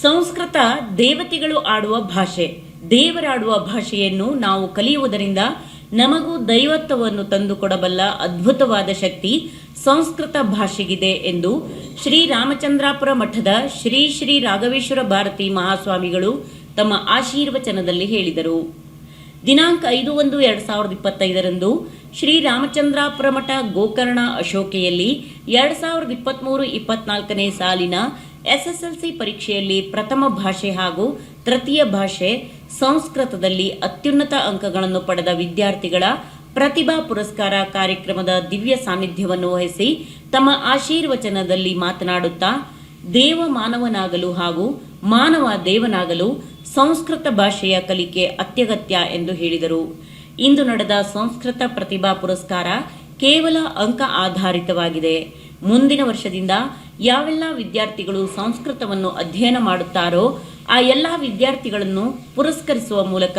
ಸಂಸ್ಕೃತ ದೇವತೆಗಳು ಆಡುವ ಭಾಷೆ. ದೇವರಾಡುವ ಭಾಷೆಯನ್ನು ನಾವು ಕಲಿಯುವುದರಿಂದ ನಮಗೂ ದೈವತ್ವವನ್ನು ತಂದುಕೊಡಬಲ್ಲ ಅದ್ಭುತವಾದ ಶಕ್ತಿ ಸಂಸ್ಕೃತ ಭಾಷೆಗಿದೆ ಎಂದು ಶ್ರೀ ರಾಮಚಂದ್ರಾಪುರ ಮಠದ ಶ್ರೀ ಶ್ರೀ ರಾಘವೇಶ್ವರ ಭಾರತಿ ಮಹಾಸ್ವಾಮಿಗಳು ತಮ್ಮ ಆಶೀರ್ವಚನದಲ್ಲಿ ಹೇಳಿದರು. ದಿನಾಂಕ 5/1/2025 ಶ್ರೀ ರಾಮಚಂದ್ರಾಪುರ ಮಠ ಗೋಕರ್ಣ ಅಶೋಕೆಯಲ್ಲಿ 2023-24ನೇ ಸಾಲಿನ ಎಸ್ಎಸ್ಎಲ್ಸಿ ಪರೀಕ್ಷೆಯಲ್ಲಿ ಪ್ರಥಮ ಭಾಷೆ ಹಾಗೂ ತೃತೀಯ ಭಾಷೆ ಸಂಸ್ಕೃತದಲ್ಲಿ ಅತ್ಯುನ್ನತ ಅಂಕಗಳನ್ನು ಪಡೆದ ವಿದ್ಯಾರ್ಥಿಗಳ ಪ್ರತಿಭಾ ಪುರಸ್ಕಾರ ಕಾರ್ಯಕ್ರಮದ ದಿವ್ಯ ಸಾನ್ನಿಧ್ಯವನ್ನು ವಹಿಸಿ ತಮ್ಮ ಆಶೀರ್ವಚನದಲ್ಲಿ ಮಾತನಾಡುತ್ತಾ, ದೇವ ಮಾನವನಾಗಲು ಹಾಗೂ ಮಾನವ ದೇವನಾಗಲು ಸಂಸ್ಕೃತ ಭಾಷೆಯ ಕಲಿಕೆ ಅತ್ಯಗತ್ಯ ಎಂದು ಹೇಳಿದರು. ಇಂದು ನಡೆದ ಸಂಸ್ಕೃತ ಪ್ರತಿಭಾ ಪುರಸ್ಕಾರ ಕೇವಲ ಅಂಕ ಆಧಾರಿತವಾಗಿದೆ. ಮುಂದಿನ ವರ್ಷದಿಂದ ಯಾವೆಲ್ಲ ವಿದ್ಯಾರ್ಥಿಗಳು ಸಂಸ್ಕೃತವನ್ನು ಅಧ್ಯಯನ ಮಾಡುತ್ತಾರೋ ಆ ಎಲ್ಲ ವಿದ್ಯಾರ್ಥಿಗಳನ್ನು ಪುರಸ್ಕರಿಸುವ ಮೂಲಕ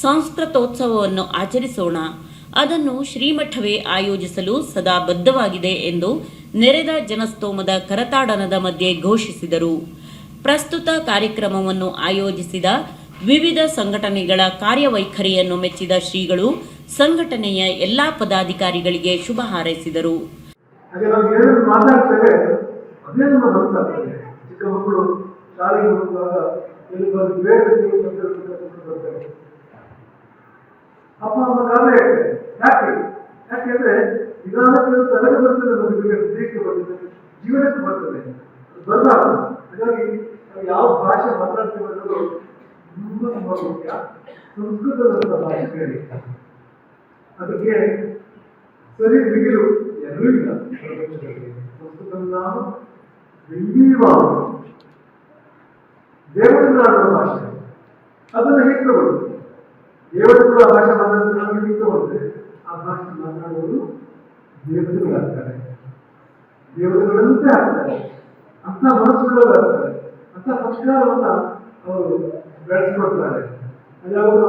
ಸಂಸ್ಕೃತೋತ್ಸವವನ್ನು ಆಚರಿಸೋಣ. ಅದನ್ನು ಶ್ರೀಮಠವೇ ಆಯೋಜಿಸಲು ಸದಾ ಬದ್ಧವಾಗಿದೆ ಎಂದು ನೆರೆದ ಜನಸ್ತೋಮದ ಕರತಾಡನದ ಮಧ್ಯೆ ಘೋಷಿಸಿದರು. ಪ್ರಸ್ತುತ ಕಾರ್ಯಕ್ರಮವನ್ನು ಆಯೋಜಿಸಿದ ವಿವಿಧ ಸಂಘಟನೆಗಳ ಕಾರ್ಯವೈಖರಿಯನ್ನು ಮೆಚ್ಚಿದ ಶ್ರೀಗಳು ಸಂಘಟನೆಯ ಎಲ್ಲಾ ಪದಾಧಿಕಾರಿಗಳಿಗೆ ಶುಭ ಹಾರೈಸಿದರು. ಯಾಕೆಂದ್ರೆ ನಿಧಾನಕ್ಕೆ ತಲೆಗೆ ಬರ್ತದೆ, ನಮಗೆ ದೇಶಕ್ಕೆ ಬರ್ತದೆ, ಜೀವನಕ್ಕೆ ಬರ್ತದೆ, ಬರಬಾರ್ದು. ಹಾಗಾಗಿ ನಾವು ಯಾವ ಭಾಷೆ ಮಾತಾಡ್ತೀವಿ ಅನ್ನೋದು ತುಂಬಾ ತುಂಬಾ ಮುಖ್ಯ. ಸಂಸ್ಕೃತದ ಭಾಷೆ ಬೇರೆ, ಅದಕ್ಕೆ ಸರಿ ಬಿಗಿಲು ಎರಡೂ ಇಲ್ಲ. ಸಂಸ್ಕೃತ ನಾವು ದೇವತೆಗಳಾಡುವ ಭಾಷೆ, ಅದನ್ನು ಹೇಗೆ ತಗೊಳ್ಳುದು? ದೇವತೆಗಳ ಭಾಷೆ ಮಾತಾಡಿದ್ರೆ ನಾವು ಹೇಗೆ ತಗೊಂಡ್ರೆ ಆ ಭಾಷೆ ಮಾತನಾಡುವುದು ದೇವತೆಗಳಾಗ್ತಾರೆ, ದೇವತೆಗಳಂತೆ ಆಗ್ತಾರೆ, ಅಂತ ಮನಸ್ಸುಳ್ಳವರಾಗ್ತಾರೆ, ಅಂತ ಸಂಸ್ಕಾರವನ್ನ ಅವರು ಬೆಳೆಸ್ಕೊಡ್ತಾರೆ. ಅಲ್ಲಾವರು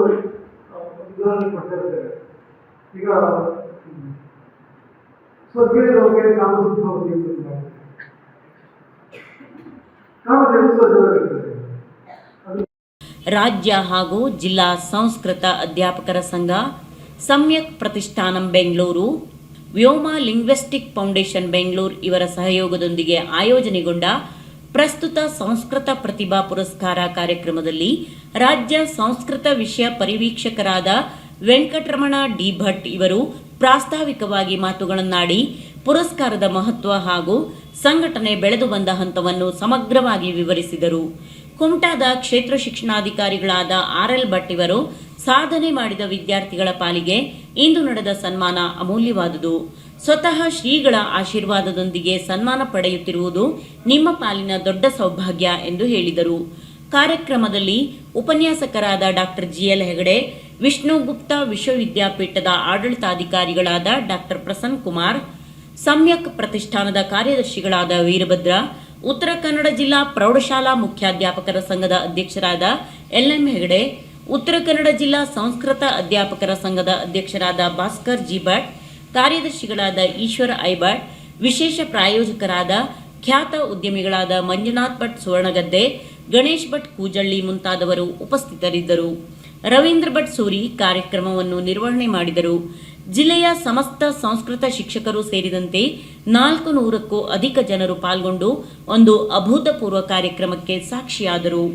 ಉದಾಹರಣೆ ಕೊಡ್ತಾ ಇರ್ತೇವೆ. ಈಗ ಸ್ವರ್ಗೇ ಲೋಕೆ ಕಾಮಧುದ್ಭವತಿ ರಾಜ್ಯ ಹಾಗೂ ಜಿಲ್ಲಾ ಸಂಸ್ಕೃತ ಅಧ್ಯಾಪಕರ ಸಂಘ, ಸಮ್ಯಕ್ ಪ್ರತಿಷ್ಠಾನಂ ಬೆಂಗಳೂರು, ವ್ಯೋಮ ಲಿಂಗ್ವಿಸ್ಟಿಕ್ ಫೌಂಡೇಶನ್ ಬೆಂಗಳೂರು ಇವರ ಸಹಯೋಗದೊಂದಿಗೆ ಆಯೋಜನೆಗೊಂಡ ಪ್ರಸ್ತುತ ಸಂಸ್ಕೃತ ಪ್ರತಿಭಾ ಪುರಸ್ಕಾರ ಕಾರ್ಯಕ್ರಮದಲ್ಲಿ ರಾಜ್ಯ ಸಂಸ್ಕೃತ ವಿಷಯ ಪರಿವೀಕ್ಷಕರಾದ ವೆಂಕಟರಮಣ ಡಿ ಭಟ್ ಇವರು ಪ್ರಾಸ್ತಾವಿಕವಾಗಿ ಮಾತುಗಳನ್ನಾಡಿ ಪುರಸ್ಕಾರದ ಮಹತ್ವ ಹಾಗೂ ಸಂಘಟನೆ ಬೆಳೆದು ಬಂದ ಹಂತವನ್ನು ಸಮಗ್ರವಾಗಿ ವಿವರಿಸಿದರು. ಕುಮಟಾದ ಕ್ಷೇತ್ರ ಶಿಕ್ಷಣಾಧಿಕಾರಿಗಳಾದ RL ಭಟ್ ಇವರು ಸಾಧನೆ ಮಾಡಿದ ವಿದ್ಯಾರ್ಥಿಗಳ ಪಾಲಿಗೆ ಇಂದು ನಡೆದ ಸನ್ಮಾನ ಅಮೂಲ್ಯವಾದುದು. ಸ್ವತಃ ಶ್ರೀಗಳ ಆಶೀರ್ವಾದದೊಂದಿಗೆ ಸನ್ಮಾನ ಪಡೆಯುತ್ತಿರುವುದು ನಿಮ್ಮ ಪಾಲಿನ ದೊಡ್ಡ ಸೌಭಾಗ್ಯ ಎಂದು ಹೇಳಿದರು. ಕಾರ್ಯಕ್ರಮದಲ್ಲಿ ಉಪನ್ಯಾಸಕರಾದ ಡಾಕ್ಟರ್ GL ಹೆಗಡೆ, ವಿಷ್ಣುಗುಪ್ತ ವಿಶ್ವವಿದ್ಯಾಪೀಠದ ಆಡಳಿತಾಧಿಕಾರಿಗಳಾದ ಡಾಕ್ಟರ್ ಪ್ರಸನ್ನ ಕುಮಾರ್, ಸಮ್ಯಕ್ ಪ್ರತಿಷ್ಠಾನದ ಕಾರ್ಯದರ್ಶಿಗಳಾದ ವೀರಭದ್ರ, ಉತ್ತರ ಕನ್ನಡ ಜಿಲ್ಲಾ ಪ್ರೌಢಶಾಲಾ ಮುಖ್ಯಾಧ್ಯಾಪಕರ ಸಂಘದ ಅಧ್ಯಕ್ಷರಾದ LM ಹೆಗಡೆ, ಉತ್ತರ ಕನ್ನಡ ಜಿಲ್ಲಾ ಸಂಸ್ಕೃತ ಅಧ್ಯಾಪಕರ ಸಂಘದ ಅಧ್ಯಕ್ಷರಾದ ಭಾಸ್ಕರ್ G ಭಟ್, ಕಾರ್ಯದರ್ಶಿಗಳಾದ ಈಶ್ವರ I ಭಟ್, ವಿಶೇಷ ಪ್ರಾಯೋಜಕರಾದ ಖ್ಯಾತ ಉದ್ಯಮಿಗಳಾದ ಮಂಜುನಾಥ್ ಭಟ್ ಸುವರ್ಣಗದ್ದೆ, ಗಣೇಶ್ ಭಟ್ ಕೂಜಳ್ಳಿ ಮುಂತಾದವರು ಉಪಸ್ಥಿತರಿದ್ದರು. ರವೀಂದ್ರ ಭಟ್ ಸೂರಿ ಕಾರ್ಯಕ್ರಮವನ್ನು ನಿರ್ವಹಣೆ ಮಾಡಿದರು. ಜಿಲ್ಲೆಯ ಸಮಸ್ತ ಸಂಸ್ಕೃತ ಶಿಕ್ಷಕರು ಸೇರಿದಂತೆ 400ಕ್ಕೂ ಅಧಿಕ ಜನರು ಪಾಲ್ಗೊಂಡು ಒಂದು ಅಭೂತಪೂರ್ವ ಕಾರ್ಯಕ್ರಮಕ್ಕೆ ಸಾಕ್ಷಿಯಾದರು.